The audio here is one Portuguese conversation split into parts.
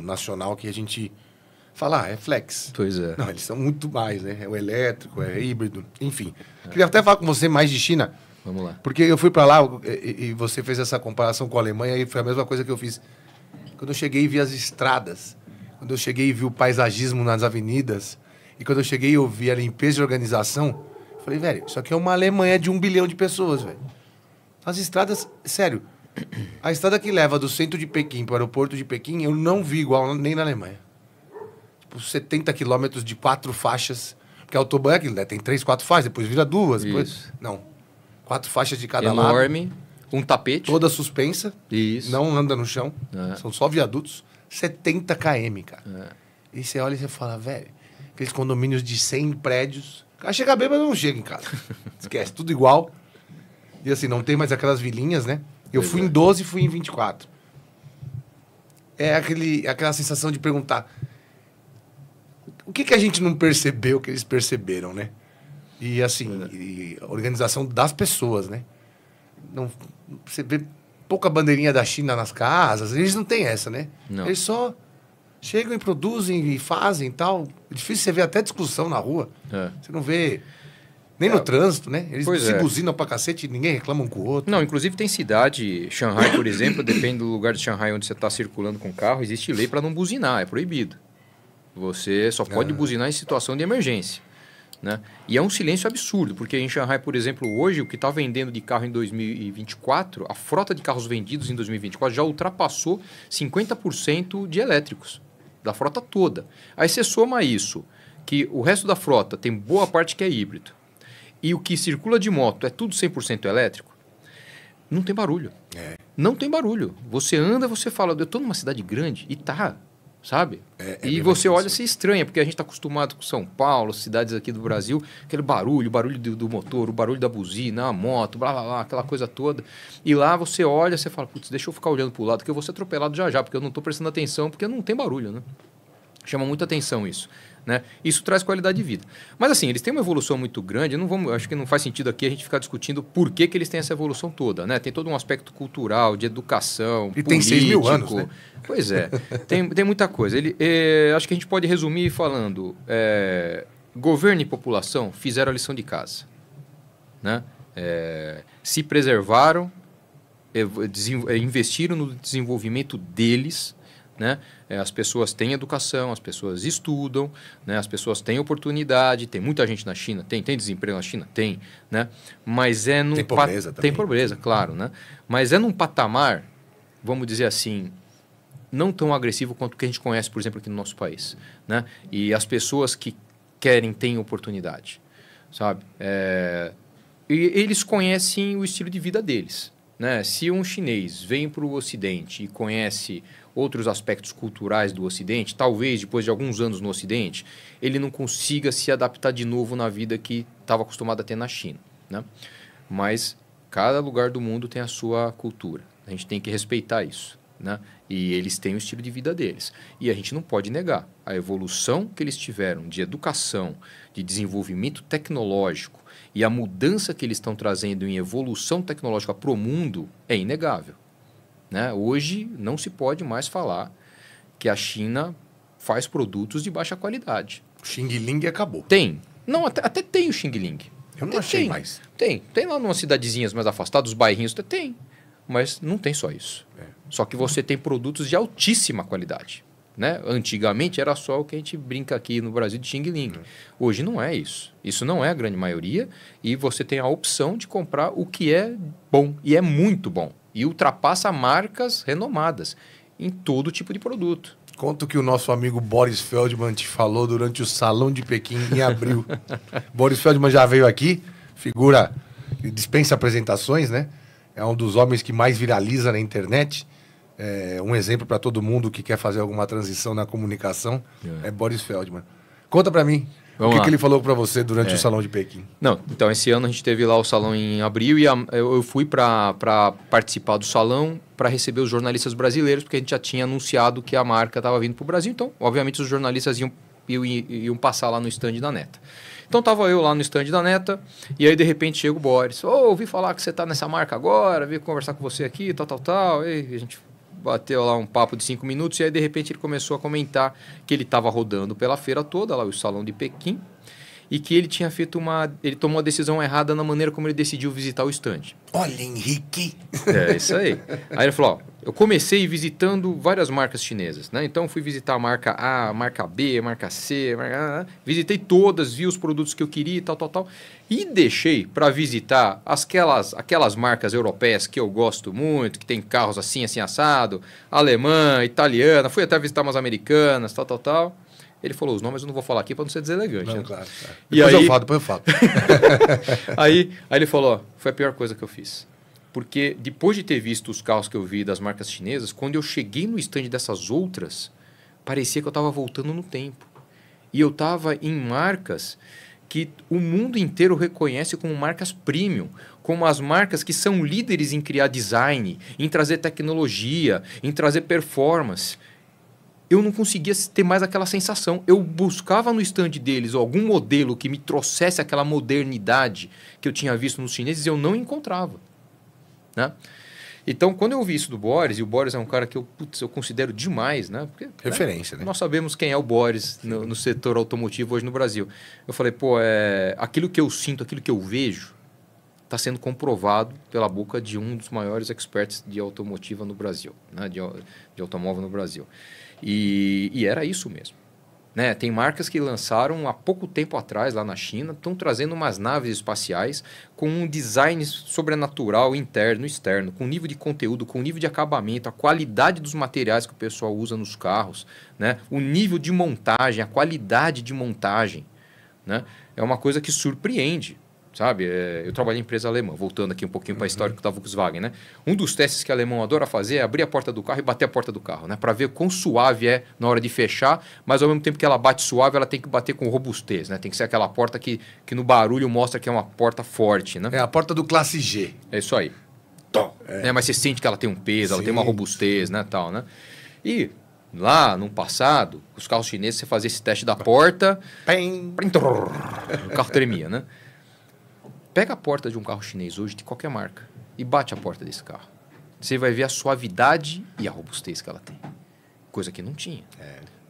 nacional que a gente fala, é flex. Pois é. Não, eles são muito mais, né? É o elétrico, é híbrido, enfim. Queria até falar com você mais de China. Vamos lá. Porque eu fui para lá e você fez essa comparação com a Alemanha e foi a mesma coisa que eu fiz. Quando eu cheguei e vi as estradas, quando eu cheguei e vi o paisagismo nas avenidas, e quando eu cheguei e vi a limpeza e organização, eu falei, velho, isso aqui é uma Alemanha de 1 bilhão de pessoas, velho. As estradas, sério, a estrada que leva do centro de Pequim para o aeroporto de Pequim, eu não vi igual nem na Alemanha. Tipo, 70 quilômetros de 4 faixas, porque a autobahn é aquilo, né? Tem 3, 4 faixas, depois vira 2, depois... Não, 4 faixas de cada lado. Enorme, um tapete. Toda suspensa. Isso. Não anda no chão. São só viadutos. 70 km, cara. E você olha e você fala, velho, aqueles condomínios de 100 prédios. O cara chega bêbado, não chega em casa. Esquece, tudo igual. E assim, não tem mais aquelas vilinhas, né? Eu fui em 12 e fui em 24. É aquela sensação de perguntar, o que a gente não percebeu que eles perceberam, né? E assim, e a organização das pessoas, né? Não, você vê pouca bandeirinha da China nas casas, eles não têm essa, né? Não. Eles só chegam e produzem e fazem e tal. É difícil você ver até discussão na rua. Você não vê nem no trânsito, né? Eles se buzinam pra cacete e ninguém reclama um com o outro. Não, inclusive tem cidade, Shanghai, por exemplo, depende do lugar de Shanghai onde você está circulando com o carro, existe lei para não buzinar, é proibido. Você só pode buzinar em situação de emergência. Né? E é um silêncio absurdo, porque em Shanghai, por exemplo, hoje, o que está vendendo de carro em 2024, a frota de carros vendidos em 2024 já ultrapassou 50% de elétricos, da frota toda. Aí você soma isso, que o resto da frota tem boa parte que é híbrido, e o que circula de moto é tudo 100% elétrico, não tem barulho. Não tem barulho. Você anda, você fala, eu estou numa cidade grande, e tá... Sabe? E você olha e se estranha, porque a gente está acostumado com São Paulo, cidades aqui do Brasil, aquele barulho, o barulho do motor, o barulho da buzina, a moto, blá, blá, blá, aquela coisa toda. E lá você olha, você fala, putz, deixa eu ficar olhando para o lado, que eu vou ser atropelado já, porque eu não estou prestando atenção, porque não tem barulho, né? Chama muita atenção isso. Né? Isso traz qualidade de vida. Mas assim, eles têm uma evolução muito grande, acho que não faz sentido aqui a gente ficar discutindo por que eles têm essa evolução toda. Né? Tem todo um aspecto cultural, de educação, e político. Tem 6 mil anos, né? Pois é, tem muita coisa. Acho que a gente pode resumir falando, governo e população fizeram a lição de casa. Né? Se preservaram, investiram no desenvolvimento deles. Né? As pessoas têm educação, as pessoas estudam, né? As pessoas têm oportunidade, tem muita gente na China, tem desemprego na China? Tem, né? Mas tem pobreza também. Tem pobreza, claro, né? Mas é num patamar, vamos dizer assim, não tão agressivo quanto o que a gente conhece, por exemplo, aqui no nosso país, né? E as pessoas que querem têm oportunidade, sabe? E eles conhecem o estilo de vida deles, né? Se um chinês vem para o Ocidente e conhece outros aspectos culturais do Ocidente, talvez depois de alguns anos no Ocidente, ele não consiga se adaptar de novo na vida que estava acostumado a ter na China. Né? Mas cada lugar do mundo tem a sua cultura. A gente tem que respeitar isso. Né? E eles têm o estilo de vida deles. E a gente não pode negar. A evolução que eles tiveram de educação, de desenvolvimento tecnológico e a mudança que eles estão trazendo em evolução tecnológica para o mundo é inegável. Né? Hoje não se pode mais falar que a China faz produtos de baixa qualidade. O Xing Ling acabou. Tem. Não, até tem o Xing Ling. Eu não achei mais. Tem lá umas cidadezinhas mais afastadas, os bairrinhos, tem. Mas não tem só isso. Só que você tem produtos de altíssima qualidade. Né? Antigamente era só o que a gente brinca aqui no Brasil de Xing Ling. Hoje não é isso. Isso não é a grande maioria. E você tem a opção de comprar o que é bom. E é muito bom. E ultrapassa marcas renomadas em todo tipo de produto. Conta o que o nosso amigo Boris Feldman te falou durante o Salão de Pequim em abril. Boris Feldman já veio aqui, figura que dispensa apresentações, né? É um dos homens que mais viraliza na internet. É um exemplo para todo mundo que quer fazer alguma transição na comunicação. É Boris Feldman. Conta para mim. O que ele falou para você durante o Salão de Pequim? Não, então esse ano a gente teve lá o salão em abril e eu fui para participar do salão para receber os jornalistas brasileiros, porque a gente já tinha anunciado que a marca estava vindo para o Brasil. Então, obviamente, os jornalistas iam passar lá no stand da Neta. Então, estava eu lá no stand da Neta e aí, de repente, chega o Boris. Ouvi falar que você está nessa marca agora, vim conversar com você aqui, tal. E a gente bateu lá um papo de 5 minutos e aí de repente ele começou a comentar que ele estava rodando pela feira toda, lá o salão de Pequim, e que ele tinha feito ele tomou uma decisão errada na maneira como ele decidiu visitar o stand. Olha, Henrique! É, isso aí. Aí ele falou, ó, eu comecei visitando várias marcas chinesas, né? Então fui visitar a marca A, a marca B, a marca C, a marca A, visitei todas, vi os produtos que eu queria e tal. E deixei para visitar aquelas marcas europeias que eu gosto muito, que tem carros assim assado, alemã, italiana, fui até visitar umas americanas, tal. Ele falou os nomes, eu não vou falar aqui para não ser deselegante. Não, né? claro. E depois aí, eu falo. aí ele falou, ó, foi a pior coisa que eu fiz. Porque depois de ter visto os carros que eu vi das marcas chinesas, quando eu cheguei no stand dessas outras, parecia que eu estava voltando no tempo. E eu estava em marcas que o mundo inteiro reconhece como marcas premium, como as marcas que são líderes em criar design, em trazer tecnologia, em trazer performance. Eu não conseguia ter mais aquela sensação. Eu buscava no stand deles algum modelo que me trouxesse aquela modernidade que eu tinha visto nos chineses e eu não encontrava. Né? Então, quando eu vi isso do Boris, e o Boris é um cara que eu considero demais, né? Porque, referência, né? Nós sabemos quem é o Boris no setor automotivo hoje no Brasil. Eu falei, aquilo que eu sinto, aquilo que eu vejo, está sendo comprovado pela boca de um dos maiores experts de automotiva no Brasil, né? de automóvel no Brasil. E era isso mesmo. Né? Tem marcas que lançaram há pouco tempo atrás, lá na China, estão trazendo umas naves espaciais com um design sobrenatural interno e externo, com nível de conteúdo, com nível de acabamento, a qualidade dos materiais que o pessoal usa nos carros, né? O nível de montagem, a qualidade de montagem, né? É uma coisa que surpreende. Sabe? Eu trabalhei em empresa alemã, voltando aqui um pouquinho para a história da Volkswagen, né? Um dos testes que o alemão adora fazer é abrir a porta do carro e bater a porta do carro, né? Para ver quão suave é na hora de fechar, mas ao mesmo tempo que ela bate suave, ela tem que bater com robustez, né? Tem que ser aquela porta que no barulho mostra que é uma porta forte, né? É a porta do classe G. É isso aí. Né? Mas você sente que ela tem um peso, ela tem uma robustez, né? Tal, né? E lá, no passado, os carros chineses, você fazia esse teste da porta, o carro tremia, né? Pega a porta de um carro chinês hoje, de qualquer marca, e bate a porta desse carro. Você vai ver a suavidade e a robustez que ela tem. Coisa que não tinha.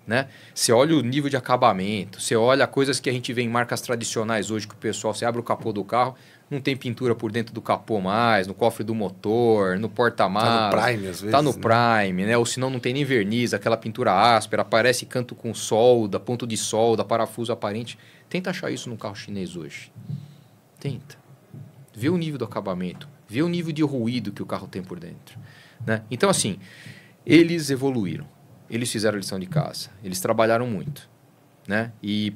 Né? Você olha o nível de acabamento, você olha coisas que a gente vê em marcas tradicionais hoje, que o pessoal, você abre o capô do carro, não tem pintura por dentro do capô mais, no cofre do motor, no porta-malas. Tá no Prime, às vezes. Tá no Prime, né? Ou senão não tem nem verniz, aquela pintura áspera, aparece canto com solda, ponto de solda, parafuso aparente. Tenta achar isso num carro chinês hoje. Tenta. Vê o nível do acabamento. Vê o nível de ruído que o carro tem por dentro. Né? Então, assim, eles evoluíram. Eles fizeram a lição de casa. Eles trabalharam muito. Né? E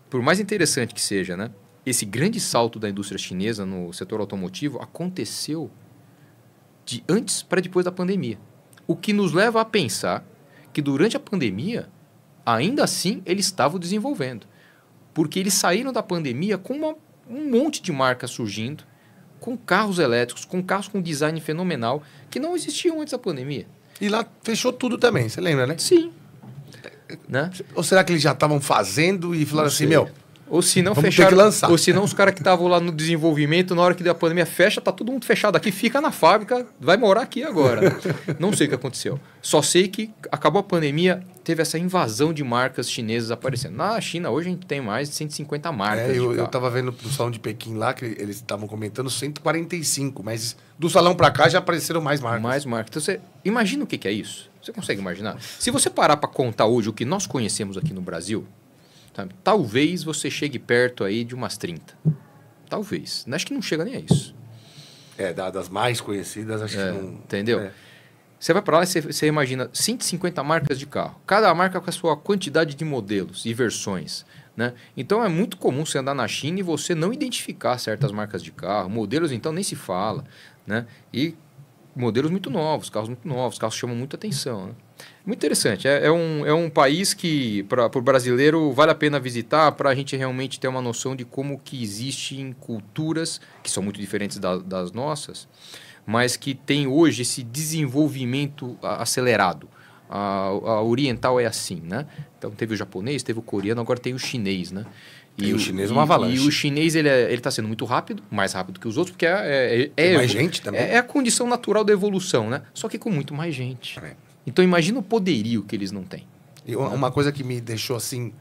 por mais interessante que seja, né? Esse grande salto da indústria chinesa no setor automotivo aconteceu de antes para depois da pandemia. O que nos leva a pensar que durante a pandemia, ainda assim, eles estavam desenvolvendo. Porque eles saíram da pandemia com um monte de marcas surgindo, com carros elétricos, com carros com design fenomenal, que não existiam antes da pandemia. E lá fechou tudo também, você lembra, né? Sim. Né? Ou será que eles já estavam fazendo e falaram assim, ou se não vamos fecharam, ter que lançar. Ou se não os caras que estavam lá no desenvolvimento, na hora que deu a pandemia, fecha, tá todo mundo fechado aqui, fica na fábrica, vai morar aqui agora. Não sei o que aconteceu. Só sei que acabou a pandemia, teve essa invasão de marcas chinesas aparecendo. Na China, hoje a gente tem mais de 150 marcas. Eu tava vendo no salão de Pequim lá, que eles estavam comentando 145, mas do salão para cá já apareceram mais marcas. Mais marcas. Então, você imagina o que é isso? Você consegue imaginar? Se você parar para contar hoje o que nós conhecemos aqui no Brasil, sabe? Talvez você chegue perto aí de umas 30. Talvez. Acho que não chega nem a isso. Das mais conhecidas, acho que não... Entendeu? Você vai para lá e você imagina 150 marcas de carro. Cada marca com a sua quantidade de modelos e versões. Né? Então, é muito comum você andar na China e você não identificar certas marcas de carro. Modelos, então, nem se fala. Né? E modelos muito novos, carros que chamam muita atenção. Né? Muito interessante. É um país que, para o brasileiro, vale a pena visitar para a gente realmente ter uma noção de como que existem culturas que são muito diferentes das nossas, mas que tem hoje esse desenvolvimento acelerado. a oriental é assim, né? Então teve o japonês, teve o coreano, agora tem o chinês, né? E o chinês é uma avalanche. E o chinês, ele está sendo muito rápido, mais rápido que os outros, porque tem mais gente também. É a condição natural da evolução, né? Só que com muito mais gente. Então imagina o poderio que eles não têm. E uma coisa que me deixou assim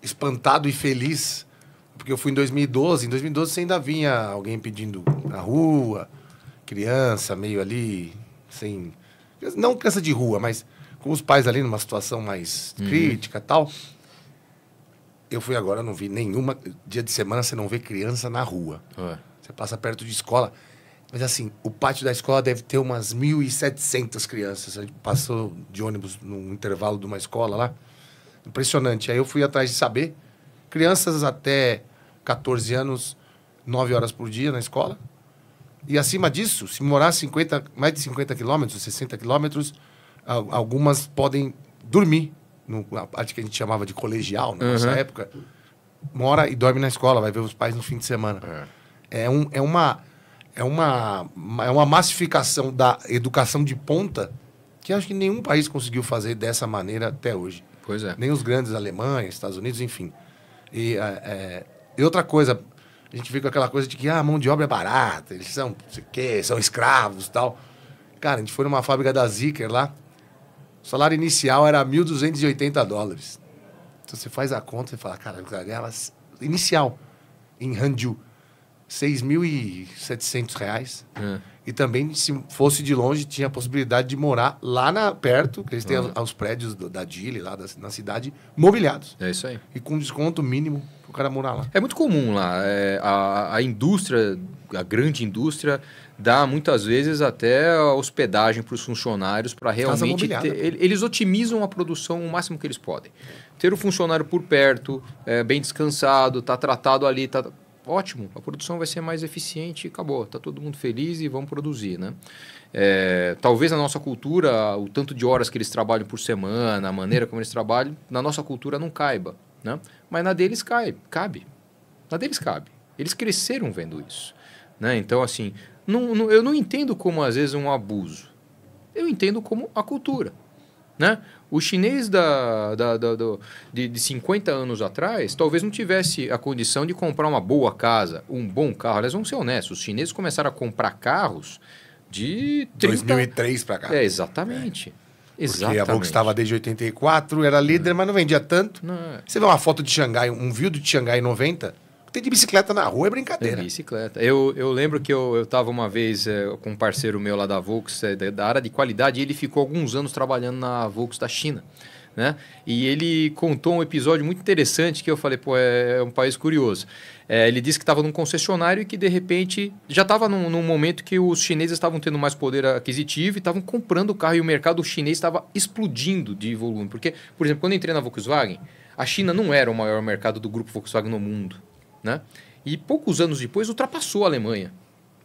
espantado e feliz, porque eu fui em 2012. Em 2012 você ainda vinha alguém pedindo na rua, criança meio ali, sem... Não criança de rua, mas com os pais ali numa situação mais crítica e tal. Eu fui agora, não vi nenhuma... Dia de semana você não vê criança na rua. Você passa perto de escola. Mas assim, o pátio da escola deve ter umas 1.700 crianças. A gente passou de ônibus num intervalo de uma escola lá. Impressionante. Aí eu fui atrás de saber. Crianças até 14 anos, 9 horas por dia na escola. E acima disso, se morar mais de 50 quilômetros, 60 quilômetros, algumas podem dormir. Na parte que a gente chamava de colegial, na nossa época. Mora e dorme na escola, vai ver os pais no fim de semana. É uma massificação da educação de ponta que acho que nenhum país conseguiu fazer dessa maneira até hoje. Pois é. Nem os grandes Alemanha, Estados Unidos, enfim. E outra coisa, a gente vê com aquela coisa de que a mão de obra é barata, eles são, não sei o quê, são escravos e tal. Cara, a gente foi numa fábrica da Zicker lá, o salário inicial era $1.280. Então você faz a conta e fala, cara, eu ganhava inicial em Hangzhou. R$6.700. E também, se fosse de longe, tinha a possibilidade de morar lá perto, que eles têm os prédios da Geely, lá na cidade, mobiliados. É isso aí. E com desconto mínimo para o cara morar lá. É muito comum lá. A indústria, a grande indústria, dá muitas vezes até hospedagem para os funcionários para realmente... Eles otimizam a produção o máximo que eles podem. Ter o funcionário por perto, bem descansado, tá tratado ali, tá... Ótimo, a produção vai ser mais eficiente e acabou. Está todo mundo feliz e vamos produzir, né? Talvez na nossa cultura, o tanto de horas que eles trabalham por semana, a maneira como eles trabalham, na nossa cultura não caiba, né? Mas na deles cabe. Na deles cabe. Eles cresceram vendo isso, né? Então, assim, eu não entendo como, às vezes, um abuso. Eu entendo como a cultura, né? O chinês de 50 anos atrás talvez não tivesse a condição de comprar uma boa casa, um bom carro. Aliás, vamos ser honestos, os chineses começaram a comprar carros de 2003 para cá. Exatamente. Porque a Volkswagen estava desde 84, era líder, mas não vendia tanto. Você vê uma foto de Xangai, um vídeo de Xangai em 90... Tem de bicicleta na rua, é brincadeira. Bicicleta. Eu lembro que eu estava uma vez com um parceiro meu lá da Volks, da área de qualidade, e ele ficou alguns anos trabalhando na Volks da China, né? E ele contou um episódio muito interessante que eu falei, pô, é um país curioso. Ele disse que estava num concessionário e que, de repente, já estava num momento que os chineses estavam tendo mais poder aquisitivo e estavam comprando o carro, e o mercado chinês estava explodindo de volume. Porque, por exemplo, quando eu entrei na Volkswagen, a China não era o maior mercado do grupo Volkswagen no mundo, né? E poucos anos depois ultrapassou a Alemanha.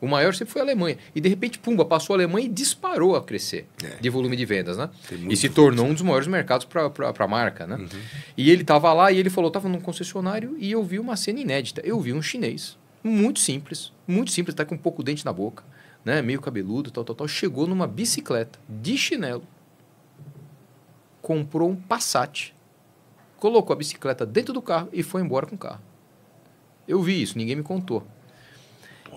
O maior sempre foi a Alemanha. E de repente, pumba, passou a Alemanha e disparou a crescer de volume de vendas, né? E se tornou um dos maiores mercados para a marca, né? E ele estava lá e ele falou, estava num concessionário e eu vi uma cena inédita. Eu vi um chinês, muito simples, tá com um pouco dente na boca, né? Meio cabeludo, tal. Chegou numa bicicleta de chinelo, comprou um Passat, colocou a bicicleta dentro do carro e foi embora com o carro. Eu vi isso, ninguém me contou.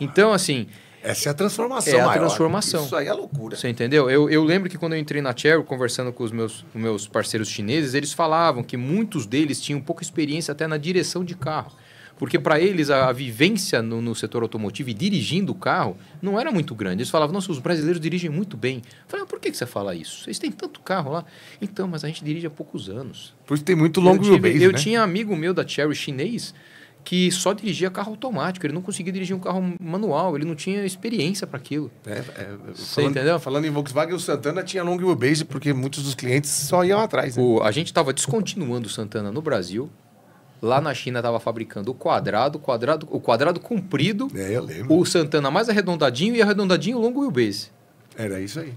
Então, assim... Essa é a transformação maior. Transformação. Isso aí é loucura. Você entendeu? Eu lembro que quando eu entrei na Chery, conversando com os meus parceiros chineses, eles falavam que muitos deles tinham pouca experiência até na direção de carro. Porque para eles a vivência no setor automotivo e dirigindo o carro não era muito grande. Eles falavam, nossa, os brasileiros dirigem muito bem. Eu falei, por que você fala isso? Vocês têm tanto carro lá. Então, mas a gente dirige há poucos anos. Por isso tem muito long wheelbase, Eu tinha amigo meu da Chery chinês que só dirigia carro automático, ele não conseguia dirigir um carro manual, ele não tinha experiência para aquilo. Você entendeu? Falando em Volkswagen, o Santana tinha long wheelbase porque muitos dos clientes só iam atrás. Né? A gente estava descontinuando o Santana no Brasil, lá na China estava fabricando o quadrado comprido, eu lembro. O Santana mais arredondadinho e arredondadinho long wheelbase. Era isso aí.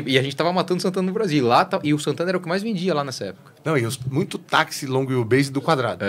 E a gente estava matando o Santana no Brasil. E o Santana era o que mais vendia lá nessa época. Não, e muito táxi long wheelbase do quadrado.